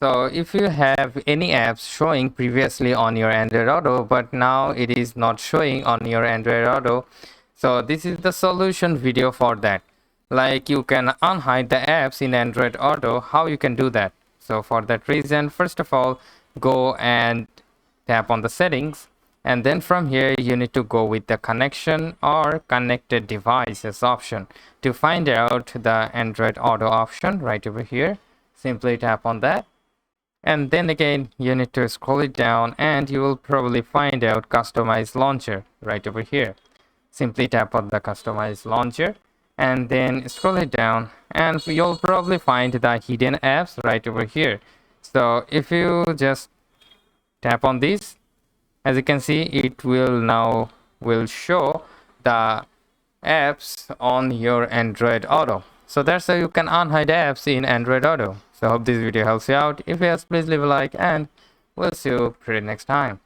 So if you have any apps showing previously on your Android Auto, but now it is not showing on your Android Auto, so this is the solution video for that. Like you can unhide the apps in Android Auto. How you can do that? So for that reason, first of all, go and tap on the settings, and then from here you need to go with the connection or connected devices option to find out the Android Auto option right over here. Simply tap on that. And then again, you need to scroll it down and you will probably find out customize launcher right over here. Simply tap on the customize launcher and then scroll it down and you'll probably find the hidden apps right over here. So if you just tap on this, as you can see, it will show the apps on your Android Auto. So that's how you can unhide apps in Android Auto. So I hope this video helps you out. If yes, please leave a like and we'll see you pretty next time.